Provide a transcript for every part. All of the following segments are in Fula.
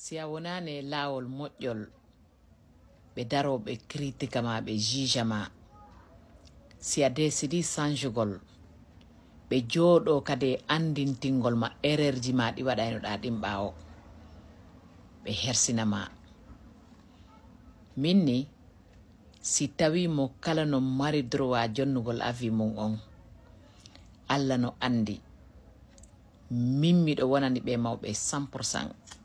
si a wonane lawol moƴƴol ɓe daroɓe critique ma ɓe juge ma si a décidi changegol ɓe jooɗo kadi andintingol ma erreur ji ma ɗi waɗaynoɗa ɗin ɓawo ɓe hersinama minni si tawi mo kala no mari droit jonnugol avis mum on Allah no andi min miɗo wonani ɓe mawɓe 100%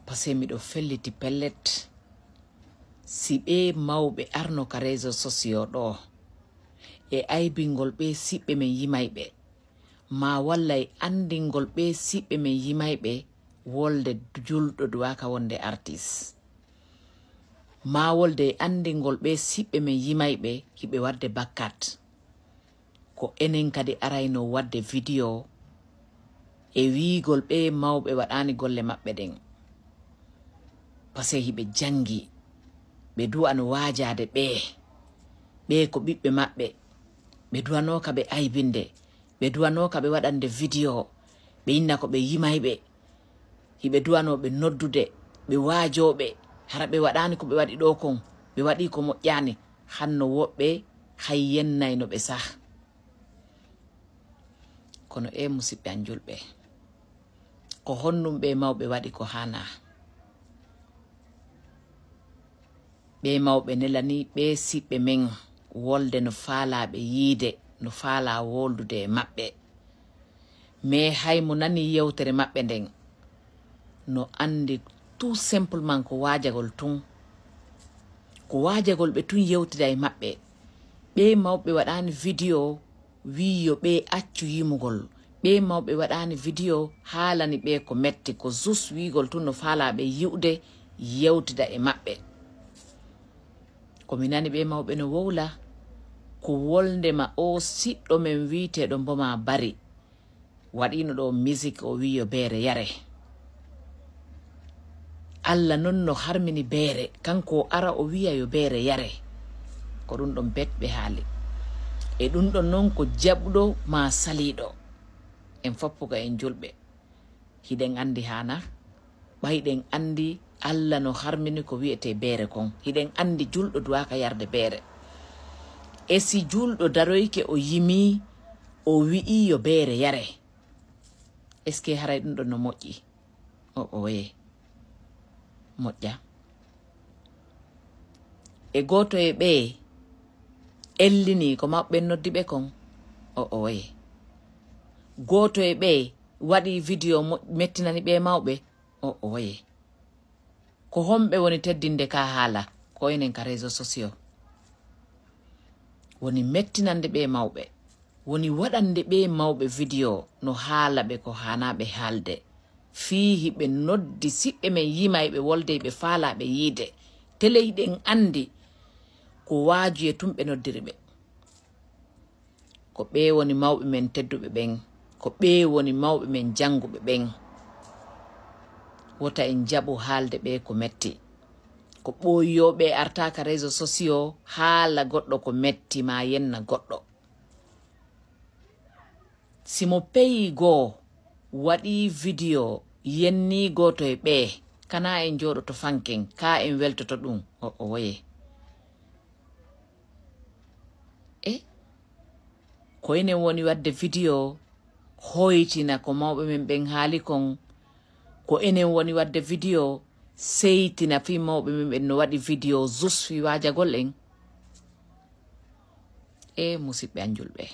parce que miɗo felliti pellet si ɓe mawɓe arno ka réseaux sociaux ɗo e aybingol ɓe siɓɓe men yimayɓe ma walla e andingol ɓe siɓɓe men yimayɓe wolde julɗo duwaka wonde artiste ma wolde e andingol ɓe siɓɓe men yimayɓe hiɓe wadde bakkat ko enen kadi arayno wadde vidéo e wiigol ɓe mawɓe waɗani golle maɓɓe ɗen parce que hiɓe jangi ɓe du'ano waajade ɓe ko ɓiɓɓe maɓɓe ɓe duwanoka ɓe aybinde ɓe duwanoka ɓe waɗande vidéo ɓe inna ko ɓe yimayɓe hiɓe duwanoɓe noddude ɓe waajoɓe hara ɓe waɗani ko ɓe waɗi ɗo kon ɓe waɗi ko moƴƴani hanno woɓɓe hay yennayno ɓe sah kono musidɓe an julɓe ko honnum ɓe mawɓe waɗi ko hana ɓe mawɓe nelani ɓe siɓɓe men wolde no faalaɓe yiide no faala woldude e maɓɓe mais hay mo nani yewtere maɓɓe nden no andi tout simplement ko waajagol tun ko waajagol ɓe tun yewtida e maɓɓe ɓe mawɓe waɗani vidéo wiyo ɓe accu yimugol ɓe mawɓe waɗani vidéo haalani ɓe ko metti ko just wiigol tun no faalaɓe yiwde yewtida e maɓɓe komi nani ɓe mawɓe no wowla ko woldema o siɗɗo men wiiteɗo mboma bari waɗino ɗo musique o wiyo beere yare Allah non no harmini beere kanko ara o wiya yo beere yare ko ɗum ɗon betɓe haali e ɗum ɗon non ko jaɓɗo ma saliɗo en foppuga en julɓe hiɗen andi hana ɓayɗen andi Allah no harmini ko wiyete beere kon hiɗen andi julɗo duwaka yarde beere e si julɗo daroyke o yimi o wi'i yo beere yare est ce que haray ɗum ɗon no moƴƴi o waye moƴƴa e goto e ɓe ellini ko maɓɓe noddi ɓe kon o waye goto e ɓe waɗi vidéo mettinani ɓe mawɓe o waye ko homɓe woni teddinde ka haala ko enen ka réseaux sociaux woni mettinande ɓe mawɓe woni waɗande ɓe mawɓe vidéo no haala ɓe ko hanaɓe haalde fii hiɓe noddi siɓɓe men yimayɓe wolde ɓe faalaɓe yiide tele hiɗen andi ko waaju e tumɓe noddiri ɓe ko ɓe woni mawɓe men tedduɓe ɓen ko ɓe woni mawɓe men janguɓe ɓen wota en jaɓu haalde ɓe ko metti ko ɓoyoɓe artaka réseaux sociaux haala goɗɗo ko metti ma yenna goɗɗo simo peyi goo waɗi vidéo yenni goto e ɓe kana en jooɗo to fanken ka en weltoto ɗum o waye ko enen woni wadde vidéo hoytina ko mawɓe men ɓen haali kon ko enen woni wadde vidéo seytina fi mawɓe men ɓen no waɗi vidéo just fi waajagol en musidɓe an julɓe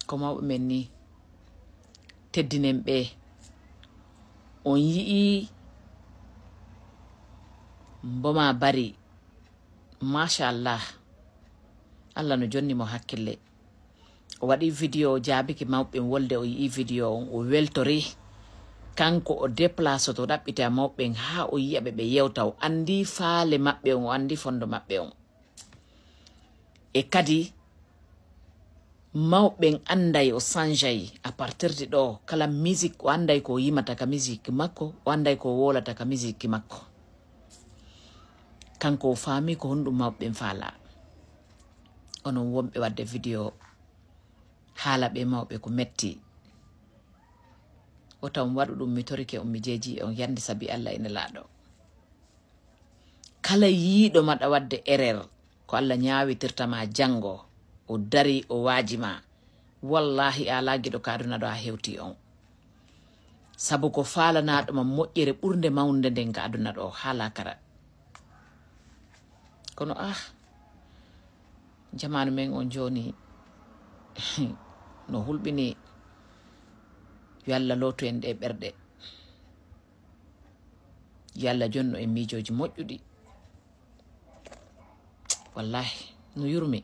ko mawɓe men ni teddinen ɓe on yi'i mboma bari machallah Allah no jonni mo hakkille o waɗi vidéo jaabiki mawɓe wolde o yi'i vidéo on o weltori kanko o déplace to ɗaɓɓita mawɓen ha o yiyaɓe ɓe yewta o andi faale maɓɓe on o andi fondo maɓɓe on e kadi mawɓen anday o sanjay à partir de ɗo kala musique o anday ko yimata ka musique makko o anday ko wolata ka musique makko kanko o faami ko honɗum mawɓen faala onon wonɓe wadde vidéo haala ɓe mawɓe ko metti o tan waɗu ɗum mi torike on mi jeeji on yandi sabi Allah ene laaɗo kala yiiɗo maɗa wadde erreur ko Allah ñaawitirtama jango o dari o waajima wallahi ala giɗo ka aduna ɗo a hewti on sabu ko faalanaɗoma moƴƴere ɓurde mawnde nden ka aduna ɗo haala kara kono jamanu men on joni no hulɓini yo Allah lootu en ɗe ɓerɗe yo Allah jonno en miijoji moƴƴuɗi wallahi no yurmi